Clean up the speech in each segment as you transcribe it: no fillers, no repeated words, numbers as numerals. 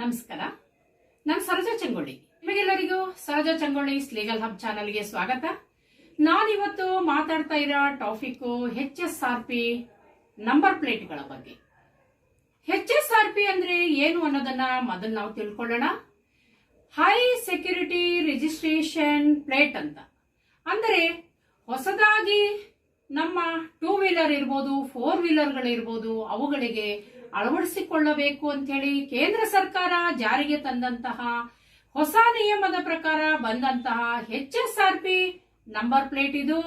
ನಮಸ್ಕಾರ. ನಾನು ಸರೋಜಾ ಚಂಗೊಳ್ಳಿ. ನಿಮಗೆಲ್ಲರಿಗೂ ಸರೋಜಾ ಚಂಗೊಳ್ಳಿ ಲೀಗಲ್ ಹಬ್ ಚಾನಲ್ಗೆ ಸ್ವಾಗತ. ನಾನಿವತ್ತು ಮಾತಾಡ್ತಾ ಇರೋ ಟಾಪಿಕ್ HSRP ನಂಬರ್ ಪ್ಲೇಟ್ಗಳ ಬಗ್ಗೆ. HSRP ಅಂದ್ರೆ ಏನು ಅನ್ನೋದನ್ನ ಮೊದಲು ನಾವು ತಿಳ್ಕೊಳ್ಳೋಣ. ಹೈ ಸೆಕ್ಯೂರಿಟಿ ರಿಜಿಸ್ಟ್ರೇಷನ್ ಪ್ಲೇಟ್ ಅಂತ ಅಂದರೆ ಹೊಸದಾಗಿ ನಮ್ಮ 2 ವೀಲರ್ ಇರ್ಬೋದು, 4 ವೀಲರ್ಗಳಿರ್ಬೋದು, ಅವುಗಳಿಗೆ ಅಳವಡಿಸಿಕೊಳ್ಳಬೇಕು ಅಂತ ಹೇಳಿ ಕೇಂದ್ರ ಸರ್ಕಾರ ಜಾರಿಗೆ ತಂದಂತಹ ಹೊಸ ನಿಯಮದ ಪ್ರಕಾರ ಬಂದಂತಹ HSRP ನಂಬರ್ ಪ್ಲೇಟ್ ಇದು.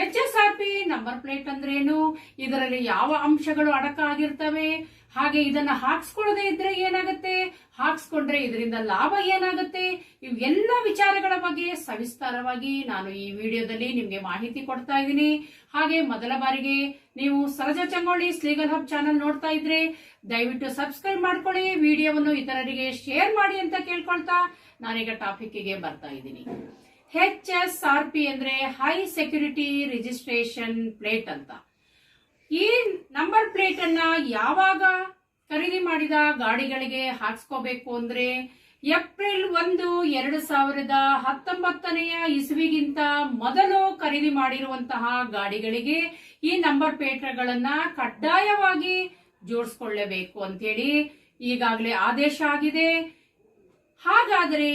HSRP ನಂಬರ್ ಪ್ಲೇಟ್ ಅಂದ್ರೇನು, ಇದರಲ್ಲಿ ಯಾವ ಅಂಶಗಳು ಅಡಕಾಗಿರ್ತವೆ, ಹಾಗೆ ಇದನ್ನ ಹಾಕ್ಸ್ಕೊಳ್ಳದೆ ಇದ್ರೆ ಏನಾಗುತ್ತೆ, ಹಾಕ್ಸ್ಕೊಂಡ್ರೆ ಇದರಿಂದ ಲಾಭ ಏನಾಗುತ್ತೆ, ಇವೆಲ್ಲ ವಿಚಾರಗಳ ಬಗ್ಗೆ ಸವಿಸ್ತಾರವಾಗಿ ನಾನು ಈ ವಿಡಿಯೋದಲ್ಲಿ ನಿಮ್ಗೆ ಮಾಹಿತಿ ಕೊಡ್ತಾ ಇದ್ದೀನಿ. ಹಾಗೆ ಮೊದಲ ಬಾರಿಗೆ ನೀವು Saroja Changolli legal hub channel ನೋಡ್ತಾ ಇದ್ರೆ ದಯವಿಟ್ಟು ಸಬ್ಸ್ಕ್ರೈಬ್ ಮಾಡ್ಕೊಳ್ಳಿ, ವಿಡಿಯೋವನ್ನು ಇತರರಿಗೆ ಶೇರ್ ಮಾಡಿ ಅಂತ ಕೇಳ್ಕೊಳ್ತಾ ನಾನೀಗ ಟಾಪಿಕ್ಗೆ ಬರ್ತಾ ಇದ್ದೀನಿ. HSRP ಅಂದ್ರೆ ಹೈ ಸೆಕ್ಯೂರಿಟಿ ರಿಜಿಸ್ಟ್ರೇಷನ್ ಪ್ಲೇಟ್ ಅಂತ. ಈ ನಂಬರ್ ಪ್ಲೇಟ್ ಅನ್ನ ಯಾವಾಗ ಖರೀದಿ ಮಾಡಿದ ಗಾಡಿಗಳಿಗೆ ಹಾಕ್ಸ್ಕೋಬೇಕು ಅಂದ್ರೆ ಏಪ್ರಿಲ್ 1, 2019 ಇಸ್ವಿಗಿಂತ ಮೊದಲು ಖರೀದಿ ಮಾಡಿರುವಂತಹ ಗಾಡಿಗಳಿಗೆ ಈ ನಂಬರ್ ಪ್ಲೇಟ್ಗಳನ್ನ ಕಡ್ಡಾಯವಾಗಿ ಜೋಡಿಸ್ಕೊಳ್ಳಬೇಕು ಅಂತೇಳಿ ಈಗಾಗಲೇ ಆದೇಶ ಆಗಿದೆ. ಹಾಗಾದ್ರೆ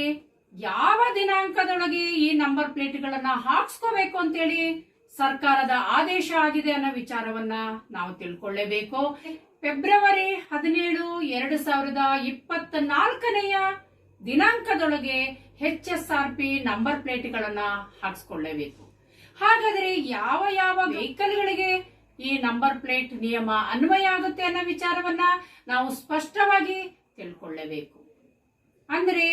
ಯಾವ ದಿನಾಂಕದೊಳಗೆ ಈ ನಂಬರ್ ಪ್ಲೇಟ್ಗಳನ್ನ ಹಾಕ್ಸ್ಕೋಬೇಕು ಅಂತೇಳಿ ಸರ್ಕಾರದ ಆದೇಶ ಆಗಿದೆ ಅನ್ನೋ ವಿಚಾರವನ್ನ ನಾವು ತಿಳ್ಕೊಳ್ಳೇಬೇಕು. ಫೆಬ್ರವರಿ 17, 2024 ದಿನಾಂಕದೊಳಗೆ HSRP ನಂಬರ್ ಪ್ಲೇಟ್ಗಳನ್ನ ಹಾಕ್ಸ್ಕೊಳ್ಳೇಬೇಕು. ಹಾಗಾದ್ರೆ ಯಾವ ಯಾವ ವೆಹಿಕಲ್ಗಳಿಗೆ ಈ ನಂಬರ್ ಪ್ಲೇಟ್ ನಿಯಮ ಅನ್ವಯ ಆಗುತ್ತೆ ಅನ್ನೋ ವಿಚಾರವನ್ನ ನಾವು ಸ್ಪಷ್ಟವಾಗಿ ತಿಳ್ಕೊಳ್ಳೇಬೇಕು. ಅಂದ್ರೆ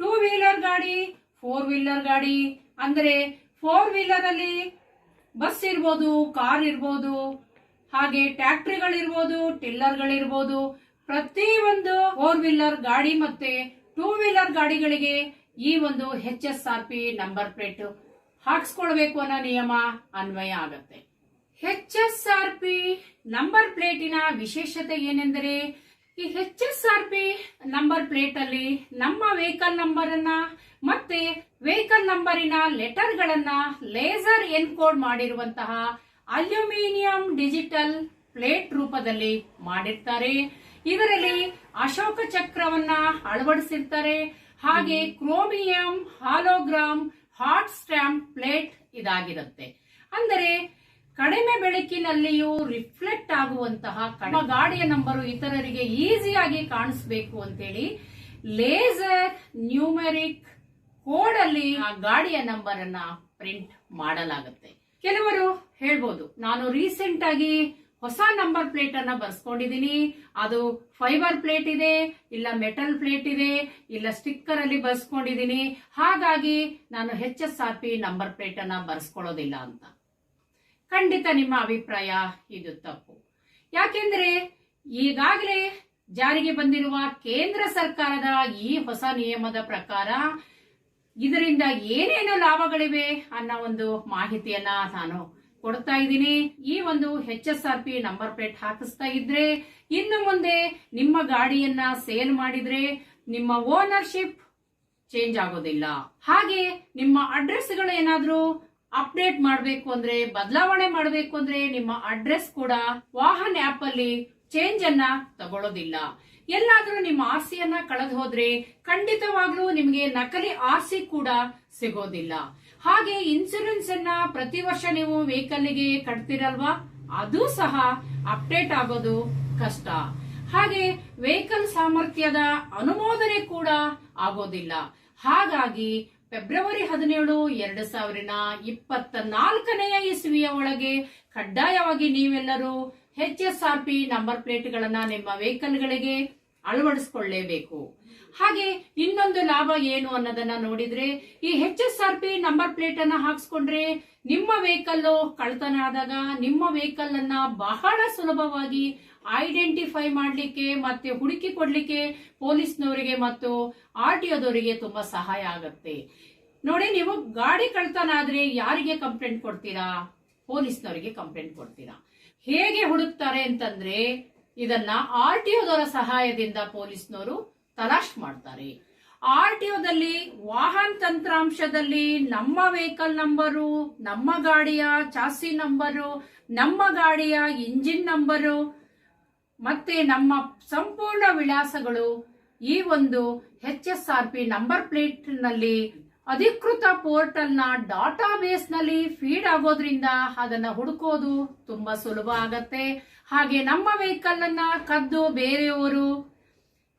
2 ವೀಲರ್ ಗಾಡಿ, 4 ವೀಲರ್ ಗಾಡಿ ಅಂದ್ರೆ 4 ವೀಲರ್ ಅಲ್ಲಿ ಬಸ್ ಇರ್ಬೋದು, ಕಾರ್ ಇರ್ಬೋದು, ಹಾಗೆ ಟ್ರ್ಯಾಕ್ಟರ್ಗಳಿರ್ಬೋದು, ಟಿಲ್ಲರ್ಗಳಿರ್ಬೋದು, ಪ್ರತಿಯೊಂದು 4 ವೀಲರ್ ಗಾಡಿ ಮತ್ತೆ 2 ವೀಲರ್ ಗಾಡಿಗಳಿಗೆ ಈ ಒಂದು HSRP ನಂಬರ್ ಪ್ಲೇಟ್ ಹಾಕ್ಸ್ಕೊಳ್ಬೇಕು ಅನ್ನೋ ನಿಯಮ ಅನ್ವಯ ಆಗತ್ತೆ. HSRP ನಂಬರ್ ಪ್ಲೇಟಿನ ವಿಶೇಷತೆ ಏನೆಂದರೆ, ಈ HSRP ನಂಬರ್ ಪ್ಲೇಟ್ ಅಲ್ಲಿ ನಮ್ಮ ವೆಹಿಕಲ್ ನಂಬರ್ ಅನ್ನ ಮತ್ತೆ ವೆಹಿಕಲ್ ನಂಬರಿನ ಲೆಟರ್ ಗಳನ್ನ ಲೇಸರ್ ಎನ್ಕೋಡ್ ಮಾಡಿರುವಂತಹ ಅಲ್ಯೂಮಿನಿಯಂ ಡಿಜಿಟಲ್ ಪ್ಲೇಟ್ ರೂಪದಲ್ಲಿ ಮಾಡಿರ್ತಾರೆ. ಇದರಲ್ಲಿ ಅಶೋಕ ಚಕ್ರವನ್ನ ಅಳವಡಿಸಿರ್ತಾರೆ. ಹಾಗೆ chromium hologram hot stamp plate ಇದಾಗಿರುತ್ತೆ. ಅಂದರೆ ಕಡಿಮೆ ಬೆಳಕಿನಲ್ಲಿಯೂ ರಿಫ್ಲೆಕ್ಟ್ ಆಗುವಂತಹ ಗಾಡಿಯ ನಂಬರು ಇತರರಿಗೆ ಈಸಿಯಾಗಿ ಕಾಣಿಸಬೇಕು ಅಂತೇಳಿ ಲೇಸರ್ ನ್ಯೂಮೆರಿಕ್ ಕೋಡ್ ಅಲ್ಲಿ ಆ ಗಾಡಿಯ ನಂಬರ್ ಅನ್ನ ಪ್ರಿಂಟ್ ಮಾಡಲಾಗುತ್ತೆ. ಕೆಲವರು ಹೇಳ್ಬೋದು, ನಾನು ರೀಸೆಂಟ್ ಆಗಿ ಹೊಸ ನಂಬರ್ ಪ್ಲೇಟ್ ಅನ್ನ ಬರ್ಸ್ಕೊಂಡಿದೀನಿ, ಅದು ಫೈಬರ್ ಪ್ಲೇಟ್ ಇದೆ, ಇಲ್ಲ ಮೆಟಲ್ ಪ್ಲೇಟ್ ಇದೆ, ಇಲ್ಲ ಸ್ಟಿಕ್ಕರ್ ಅಲ್ಲಿ ಬರ್ಸ್ಕೊಂಡಿದೀನಿ, ಹಾಗಾಗಿ ನಾನು HSRP ನಂಬರ್ ಪ್ಲೇಟ್ ಅನ್ನ ಬರ್ಸ್ಕೊಳ್ಳೋದಿಲ್ಲ ಅಂತ. ಖಂಡಿತ ನಿಮ್ಮ ಅಭಿಪ್ರಾಯ ಇದು ತಪ್ಪು. ಯಾಕೆಂದ್ರೆ ಈಗಾಗಲೇ ಜಾರಿಗೆ ಬಂದಿರುವ ಕೇಂದ್ರ ಸರ್ಕಾರದ ಈ ಹೊಸ ನಿಯಮದ ಪ್ರಕಾರ ಇದರಿಂದ ಏನೇನು ಲಾಭಗಳಿವೆ ಅನ್ನೋ ಒಂದು ಮಾಹಿತಿಯನ್ನ ನಾನು ಕೊಡ್ತಾ ಇದ್ದೀನಿ. ಈ ಒಂದು HSRP ನಂಬರ್ ಪ್ಲೇಟ್ ಹಾಕಿಸ್ತಾ ಇದ್ರೆ ಇನ್ನು ಮುಂದೆ ನಿಮ್ಮ ಗಾಡಿಯನ್ನ ಸೇಲ್ ಮಾಡಿದ್ರೆ ನಿಮ್ಮ ಓನರ್ಶಿಪ್ ಚೇಂಜ್ ಆಗೋದಿಲ್ಲ. ಹಾಗೆ ನಿಮ್ಮ ಅಡ್ರೆಸ್ ಗಳು ಏನಾದ್ರೂ ಅಪ್ಡೇಟ್ ಮಾಡಬೇಕು ಅಂದ್ರೆ, ಬದಲಾವಣೆ ಮಾಡಬೇಕು ಅಂದ್ರೆ ನಿಮ್ಮ ಅಡ್ರೆಸ್ ಕೂಡ ವಾಹನ್ ಆಪ್ ಅಲ್ಲಿ ಚೇಂಜ್ ಅನ್ನ ತಗೊಳ್ಳೋದಿಲ್ಲ. ಎಲ್ಲಾದ್ರೂ ನಿಮ್ಮ RC ಯನ್ನ ಕಳೆದು ಹೋದ್ರೆ ಖಂಡಿತವಾಗ್ಲೂ ನಿಮ್ಗೆ ನಕಲಿ RC ಕೂಡ ಸಿಗೋದಿಲ್ಲ. ಹಾಗೆ ಇನ್ಸೂರೆನ್ಸ್ ಅನ್ನ ಪ್ರತಿ ವರ್ಷ ನೀವು ವೆಹಿಕಲ್ಗೆ ಕಟ್ತಿರಲ್ವಾ, ಅದು ಸಹ ಅಪ್ಡೇಟ್ ಆಗೋದು ಕಷ್ಟ. ಹಾಗೆ ವೆಹಿಕಲ್ ಸಾಮರ್ಥ್ಯದ ಅನುಮೋದನೆ ಕೂಡ ಆಗೋದಿಲ್ಲ. ಹಾಗಾಗಿ ಫೆಬ್ರವರಿ 17, 2024 ಇಸ್ವಿಯ ಒಳಗೆ ಕಡ್ಡಾಯವಾಗಿ ನೀವೆಲ್ಲರೂ HSRP ನಂಬರ್ ಪ್ಲೇಟ್ಗಳನ್ನ ನಿಮ್ಮ ವೆಹಿಕಲ್ಗಳಿಗೆ ಅಳವಡಿಸಿಕೊಳ್ಳಲೇಬೇಕು. ಹಾಗೆ ಇನ್ನೊಂದು ಲಾಭ ಏನು ಅನ್ನೋದನ್ನ ನೋಡಿದ್ರೆ, ಈ HSRP ನಂಬರ್ ಪ್ಲೇಟ್ ಅನ್ನ ಹಾಕ್ಸ್ಕೊಂಡ್ರೆ ನಿಮ್ಮ ವೆಹಿಕಲ್ ಕಳ್ತನ ಆದಾಗ ನಿಮ್ಮ ವೆಹಿಕಲ್ ಅನ್ನ ಬಹಳ ಸುಲಭವಾಗಿ ಐಡೆಂಟಿಫೈ ಮಾಡ್ಲಿಕ್ಕೆ ಮತ್ತೆ ಹುಡುಕಿ ಕೊಡ್ಲಿಕ್ಕೆ ಪೊಲೀಸ್ನವರಿಗೆ ಮತ್ತು RTOದವರಿಗೆ ತುಂಬಾ ಸಹಾಯ ಆಗುತ್ತೆ. ನೋಡಿ, ನೀವು ಗಾಡಿ ಕಳ್ತನ ಆದ್ರೆ ಯಾರಿಗೆ ಕಂಪ್ಲೇಂಟ್ ಕೊಡ್ತೀರಾ? ಪೊಲೀಸ್ನವರಿಗೆ ಕಂಪ್ಲೇಂಟ್ ಕೊಡ್ತೀರಾ. ಹೇಗೆ ಹುಡುಕ್ತಾರೆ ಅಂತಂದ್ರೆ, ಇದನ್ನ RTOದವರ ಸಹಾಯದಿಂದ ಪೊಲೀಸ್ನವರು ತಲಾಶ್ ಮಾಡ್ತಾರೆ. RTOದಲ್ಲಿ ವಾಹನ ತಂತ್ರಾಂಶದಲ್ಲಿ ನಮ್ಮ ವೆಹಿಕಲ್ ನಂಬರು, ನಮ್ಮ ಗಾಡಿಯ ಚಾಸಿ ನಂಬರು, ನಮ್ಮ ಗಾಡಿಯ ಇಂಜಿನ್ ನಂಬರು ಮತ್ತೆ ನಮ್ಮ ಸಂಪೂರ್ಣ ವಿಳಾಸಗಳು ಈ ಒಂದು HSRP ನಂಬರ್ ಪ್ಲೇಟ್ ನಲ್ಲಿ ಅಧಿಕೃತ ಪೋರ್ಟಲ್ ನ ಡಾಟಾಬೇಸ್ ನಲ್ಲಿ ಫೀಡ್ ಆಗೋದ್ರಿಂದ ಅದನ್ನ ಹುಡುಕೋದು ತುಂಬಾ ಸುಲಭ ಆಗತ್ತೆ. ಹಾಗೆ ನಮ್ಮ ವೆಹಿಕಲ್ ಅನ್ನ ಕದ್ದು ಬೇರೆಯವರು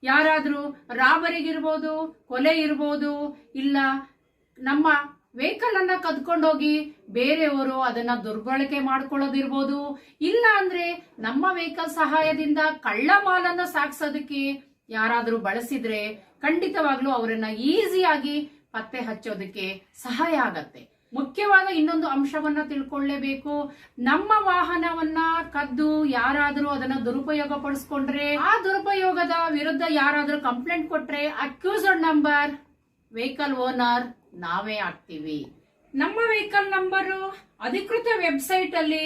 ಯಾರಾದ್ರೂ ರಾಬರಿಗಿರ್ಬೋದು, ಕೊಲೆ ಇರ್ಬೋದು, ಇಲ್ಲ ನಮ್ಮ ವೆಹಿಕಲ್ ಅನ್ನ ಕದ್ಕೊಂಡೋಗಿ ಬೇರೆಯವರು ಅದನ್ನ ದುರ್ಬಳಕೆ ಮಾಡ್ಕೊಳ್ಳೋದಿರ್ಬೋದು, ಇಲ್ಲ ಅಂದ್ರೆ ನಮ್ಮ ವೆಹಿಕಲ್ ಸಹಾಯದಿಂದ ಕಳ್ಳ ಮಾಲನ್ನ ಸಾಗಿಸೋದಕ್ಕೆ ಯಾರಾದ್ರೂ ಬಳಸಿದ್ರೆ ಖಂಡಿತವಾಗ್ಲೂ ಅವರನ್ನ ಈಸಿಯಾಗಿ ಪತ್ತೆ ಹಚ್ಚೋದಕ್ಕೆ ಸಹಾಯ ಆಗತ್ತೆ. ಮುಖ್ಯವಾದ ಇನ್ನೊಂದು ಅಂಶವನ್ನ ತಿಳ್ಕೊಳ್ಳೇಬೇಕು. ನಮ್ಮ ವಾಹನವನ್ನ ಕದ್ದು ಯಾರಾದ್ರೂ ಅದನ್ನ ದುರುಪಯೋಗ ಪಡಿಸ್ಕೊಂಡ್ರೆ, ಆ ದುರುಪಯೋಗದ ವಿರುದ್ಧ ಯಾರಾದ್ರೂ ಕಂಪ್ಲೇಂಟ್ ಕೊಟ್ರೆ ಅಕ್ಯೂಸ್ಡ್ ನಂಬರ್ ವೆಹಿಕಲ್ ಓನರ್ ನಾವೇ ಆಗ್ತೀವಿ. ನಮ್ಮ ವೆಹಿಕಲ್ ನಂಬರು ಅಧಿಕೃತ ವೆಬ್ಸೈಟ್ ಅಲ್ಲಿ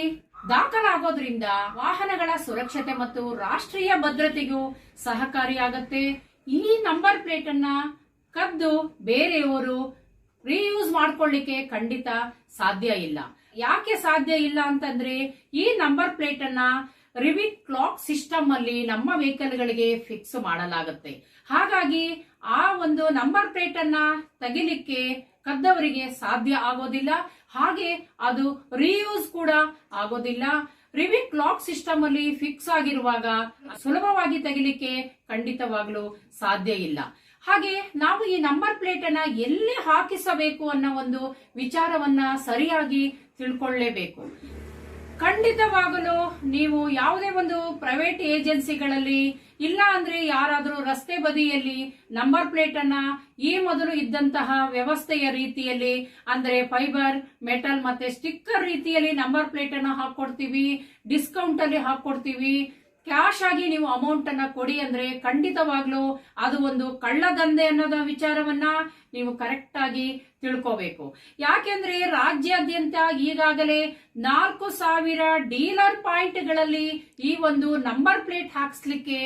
ದಾಖಲಾಗೋದ್ರಿಂದ ವಾಹನಗಳ ಸುರಕ್ಷತೆ ಮತ್ತು ರಾಷ್ಟ್ರೀಯ ಭದ್ರತೆಗೂ ಸಹಕಾರಿಯಾಗತ್ತೆ. ಈ ನಂಬರ್ ಪ್ಲೇಟ್ ಅನ್ನ ಕದ್ದು ಬೇರೆಯವರು ರೀಯೂಸ್ ಮಾಡ್ಕೊಳ್ಳಿಕ್ಕೆ ಖಂಡಿತ ಸಾಧ್ಯ ಇಲ್ಲ. ಯಾಕೆ ಸಾಧ್ಯ ಇಲ್ಲ ಅಂತಂದ್ರೆ ಈ ನಂಬರ್ ಪ್ಲೇಟ್ ಅನ್ನ ರಿವಿಕ್ ಕ್ಲಾಕ್ ಸಿಸ್ಟಮ್ ಅಲ್ಲಿ ನಮ್ಮ ವೆಹಿಕಲ್ ಗಳಿಗೆ ಫಿಕ್ಸ್ ಮಾಡಲಾಗುತ್ತೆ. ಹಾಗಾಗಿ ಆ ಒಂದು ನಂಬರ್ ಪ್ಲೇಟ್ ಅನ್ನ ತೆಗಿಲಿಕ್ಕೆ ಕದ್ದವರಿಗೆ ಸಾಧ್ಯ ಆಗೋದಿಲ್ಲ. ಹಾಗೆ ಅದು ರೀಯೂಸ್ ಕೂಡ ಆಗೋದಿಲ್ಲ. ರಿವಿಕ್ ಕ್ಲಾಕ್ ಸಿಸ್ಟಮ್ ಅಲ್ಲಿ ಫಿಕ್ಸ್ ಆಗಿರುವಾಗ ಸುಲಭವಾಗಿ ತೆಗಿಲಿಕ್ಕೆ ಖಂಡಿತವಾಗ್ಲೂ ಸಾಧ್ಯ ಇಲ್ಲ. ಹಾಗೆ ನಾವು ಈ ನಂಬರ್ ಪ್ಲೇಟ್ ಅನ್ನ ಎಲ್ಲಿ ಹಾಕಿಸಬೇಕು ಅನ್ನೋ ಒಂದು ವಿಚಾರವನ್ನ ಸರಿಯಾಗಿ ತಿಳ್ಕೊಳ್ಳೇಬೇಕು. ಖಂಡಿತವಾಗಲು ನೀವು ಯಾವುದೇ ಒಂದು ಪ್ರೈವೇಟ್ ಏಜೆನ್ಸಿಗಳಲ್ಲಿ ಇಲ್ಲ ಅಂದ್ರೆ ಯಾರಾದ್ರೂ ರಸ್ತೆ ಬದಿಯಲ್ಲಿ ನಂಬರ್ ಪ್ಲೇಟ್ ಅನ್ನ ಈ ಮೊದಲು ಇದ್ದಂತಹ ವ್ಯವಸ್ಥೆಯ ರೀತಿಯಲ್ಲಿ ಅಂದ್ರೆ ಫೈಬರ್, ಮೆಟಲ್ ಮತ್ತೆ ಸ್ಟಿಕ್ಕರ್ ರೀತಿಯಲ್ಲಿ ನಂಬರ್ ಪ್ಲೇಟ್ ಅನ್ನ ಹಾಕೊಡ್ತೀವಿ, ಡಿಸ್ಕೌಂಟ್ ಅಲ್ಲಿ ಹಾಕೊಡ್ತೀವಿ, ಕ್ಯಾಶ್ ಆಗಿ ನೀವು ಅಮೌಂಟ್ ಅನ್ನ ಕೊಡಿ ಅಂದ್ರೆ ಖಂಡಿತವಾಗ್ಲೂ ಅದು ಒಂದು ಕಳ್ಳದಂಧೆ ಅನ್ನೋದ ವಿಚಾರವನ್ನ ನೀವು ಕರೆಕ್ಟ್ ಆಗಿ ತಿಳ್ಕೋಬೇಕು. ಯಾಕೆಂದ್ರೆ ರಾಜ್ಯಾದ್ಯಂತ ಈಗಾಗಲೇ 4,000 ಡೀಲರ್ ಪಾಯಿಂಟ್ಗಳಲ್ಲಿ ಈ ಒಂದು ನಂಬರ್ ಪ್ಲೇಟ್ ಹಾಕ್ಸ್ಲಿಕ್ಕೆ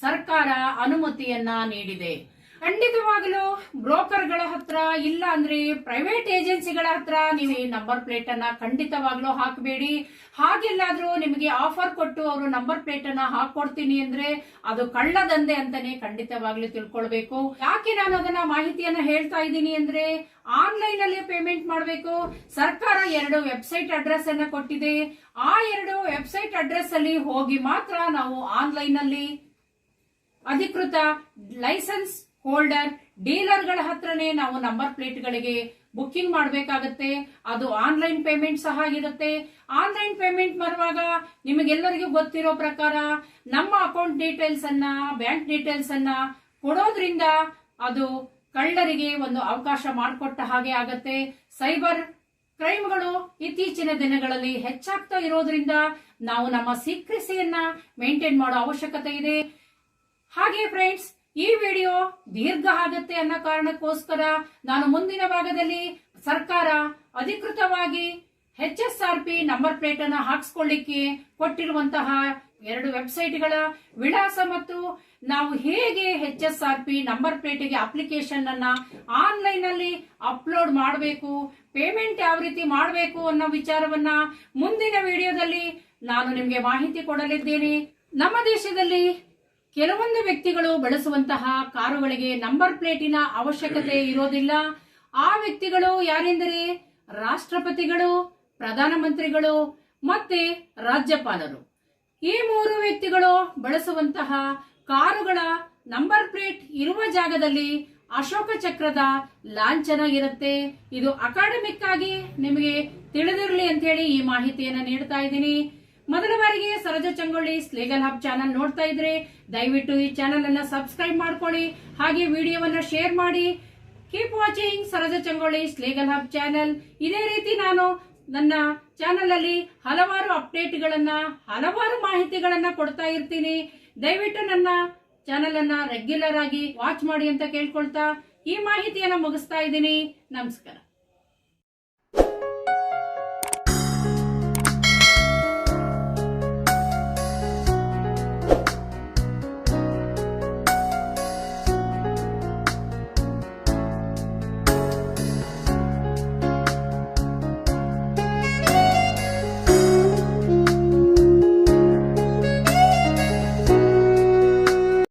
ಸರ್ಕಾರ ಅನುಮತಿಯನ್ನ ನೀಡಿದೆ. ಖಂಡಿತವಾಗಲೂ ಬ್ರೋಕರ್ಗಳ ಹತ್ರ ಇಲ್ಲ ಅಂದ್ರೆ ಪ್ರೈವೇಟ್ ಏಜೆನ್ಸಿಗಳ ಹತ್ರ ನೀವು ಈ ನಂಬರ್ ಪ್ಲೇಟ್ ಅನ್ನ ಖಂಡಿತವಾಗ್ಲೂ ಹಾಕಬೇಡಿ. ಹಾಗೆಲ್ಲಾದ್ರೂ ನಿಮಗೆ ಆಫರ್ ಕೊಟ್ಟು ಅವರು ನಂಬರ್ ಪ್ಲೇಟ್ ಅನ್ನ ಹಾಕೊಡ್ತೀನಿ ಅಂದ್ರೆ ಅದು ಕಳ್ಳದಂಧೆ ಅಂತಾನೆ ಖಂಡಿತವಾಗ್ಲೂ ತಿಳ್ಕೊಳ್ಬೇಕು. ಯಾಕೆ ನಾನು ಅದನ್ನ ಮಾಹಿತಿಯನ್ನ ಹೇಳ್ತಾ ಇದ್ದೀನಿ ಅಂದ್ರೆ ಆನ್ಲೈನ್ ಅಲ್ಲಿ ಪೇಮೆಂಟ್ ಮಾಡಬೇಕು. ಸರ್ಕಾರ 2 ವೆಬ್ಸೈಟ್ ಅಡ್ರೆಸ್ ಅನ್ನ ಕೊಟ್ಟಿದೆ. ಆ 2 ವೆಬ್ಸೈಟ್ ಅಡ್ರೆಸ್ ಅಲ್ಲಿ ಹೋಗಿ ಮಾತ್ರ ನಾವು ಆನ್ಲೈನ್ ಅಲ್ಲಿ ಅಧಿಕೃತ ಲೈಸೆನ್ಸ್ ಹೋಲ್ಡರ್ ಡೀಲರ್ಗಳ ಹತ್ರನೇ ನಾವು ನಂಬರ್ ಪ್ಲೇಟ್ ಗಳಿಗೆ ಬುಕ್ಕಿಂಗ್ ಮಾಡಬೇಕಾಗತ್ತೆ. ಅದು ಆನ್ಲೈನ್ ಪೇಮೆಂಟ್ ಸಹ ಇರುತ್ತೆ. ಆನ್ಲೈನ್ ಪೇಮೆಂಟ್ ಮಾಡುವಾಗ ನಿಮಗೆಲ್ಲರಿಗೂ ಗೊತ್ತಿರೋ ಪ್ರಕಾರ ನಮ್ಮ ಅಕೌಂಟ್ ಡೀಟೇಲ್ಸ್ ಅನ್ನ, ಬ್ಯಾಂಕ್ ಡೀಟೇಲ್ಸ್ ಅನ್ನ ಕೊಡೋದ್ರಿಂದ ಅದು ಕಳ್ಳರಿಗೆ ಒಂದು ಅವಕಾಶ ಮಾಡಿಕೊಟ್ಟ ಹಾಗೆ ಆಗತ್ತೆ. ಸೈಬರ್ ಕ್ರೈಮ್ಗಳು ಇತ್ತೀಚಿನ ದಿನಗಳಲ್ಲಿ ಹೆಚ್ಚಾಗ್ತಾ ಇರೋದ್ರಿಂದ ನಾವು ನಮ್ಮ ಸೀಕ್ರೆಸಿಯನ್ನ ಮೇಂಟೈನ್ ಮಾಡೋ ಅವಶ್ಯಕತೆ ಇದೆ. ಹಾಗೆ ಫ್ರೆಂಡ್ಸ್, ಈ ವಿಡಿಯೋ ದೀರ್ಘ ಆಗತ್ತೆ ಅನ್ನೋ ಕಾರಣಕ್ಕೋಸ್ಕರ ನಾನು ಮುಂದಿನ ಭಾಗದಲ್ಲಿ ಸರ್ಕಾರ ಅಧಿಕೃತವಾಗಿ HSRP ನಂಬರ್ ಪ್ಲೇಟ್ ಅನ್ನ ಹಾಕ್ಸ್ಕೊಳ್ಳಿಕ್ಕೆ ಕೊಟ್ಟಿರುವಂತಹ 2 ವೆಬ್ಸೈಟ್ಗಳ ವಿಳಾಸ ಮತ್ತು ನಾವು ಹೇಗೆ HSRP ನಂಬರ್ ಪ್ಲೇಟ್ಗೆ ಅಪ್ಲಿಕೇಶನ್ ಅನ್ನ ಆನ್ಲೈನ್ ಅಲ್ಲಿ ಅಪ್ಲೋಡ್ ಮಾಡಬೇಕು, ಪೇಮೆಂಟ್ ಯಾವ ರೀತಿ ಮಾಡಬೇಕು ಅನ್ನೋ ವಿಚಾರವನ್ನ ಮುಂದಿನ ವಿಡಿಯೋದಲ್ಲಿ ನಾನು ನಿಮಗೆ ಮಾಹಿತಿ ಕೊಡಲಿದ್ದೇನೆ. ನಮ್ಮ ದೇಶದಲ್ಲಿ ಕೆಲವೊಂದು ವ್ಯಕ್ತಿಗಳು ಬಳಸುವಂತಹ ಕಾರುಗಳಿಗೆ ನಂಬರ್ ಪ್ಲೇಟಿನ ಅವಶ್ಯಕತೆ ಇರೋದಿಲ್ಲ. ಆ ವ್ಯಕ್ತಿಗಳು ಯಾರೆಂದರೆ ರಾಷ್ಟ್ರಪತಿಗಳು, ಪ್ರಧಾನಮಂತ್ರಿಗಳು ಮತ್ತೆ ರಾಜ್ಯಪಾಲರು. ಈ 3 ವ್ಯಕ್ತಿಗಳು ಬಳಸುವಂತಹ ಕಾರುಗಳ ನಂಬರ್ ಪ್ಲೇಟ್ ಇರುವ ಜಾಗದಲ್ಲಿ ಅಶೋಕ ಚಕ್ರದ ಲಾಂಛನ ಇರುತ್ತೆ. ಇದು ಅಕಾಡೆಮಿಕ್ ಆಗಿ ನಿಮಗೆ ತಿಳಿದಿರಲಿ ಅಂತ ಹೇಳಿ ಈ ಮಾಹಿತಿಯನ್ನ ನೀಡ್ತಾ ಇದ್ದೀನಿ. ಮೊದಲ ಬಾರಿಗೆ Saroja Changolli legal hub channel ನೋಡ್ತಾ ಇದ್ರೆ ದಯವಿಟ್ಟು ಈ ಚಾನಲ್ ಅನ್ನ ಸಬ್ಸ್ಕ್ರೈಬ್ ಮಾಡ್ಕೊಳ್ಳಿ. ಹಾಗೆ ವಿಡಿಯೋವನ್ನ ಶೇರ್ ಮಾಡಿ. Keep watching Saroja Changolli legal hub channel. ಇದೇ ರೀತಿ ನಾನು ನನ್ನ ಚಾನಲ್ ಅಲ್ಲಿ ಹಲವಾರು ಅಪ್ಡೇಟ್ಗಳನ್ನ, ಹಲವಾರು ಮಾಹಿತಿಗಳನ್ನ ಕೊಡ್ತಾ ಇರ್ತೀನಿ. ದಯವಿಟ್ಟು ನನ್ನ ಚಾನಲ್ ಅನ್ನ ರೆಗ್ಯುಲರ್ ಆಗಿ ವಾಚ್ ಮಾಡಿ ಅಂತ ಕೇಳ್ಕೊಳ್ತಾ ಈ ಮಾಹಿತಿಯನ್ನ ಮುಗಿಸ್ತಾ ಇದ್ದೀನಿ. ನಮಸ್ಕಾರ.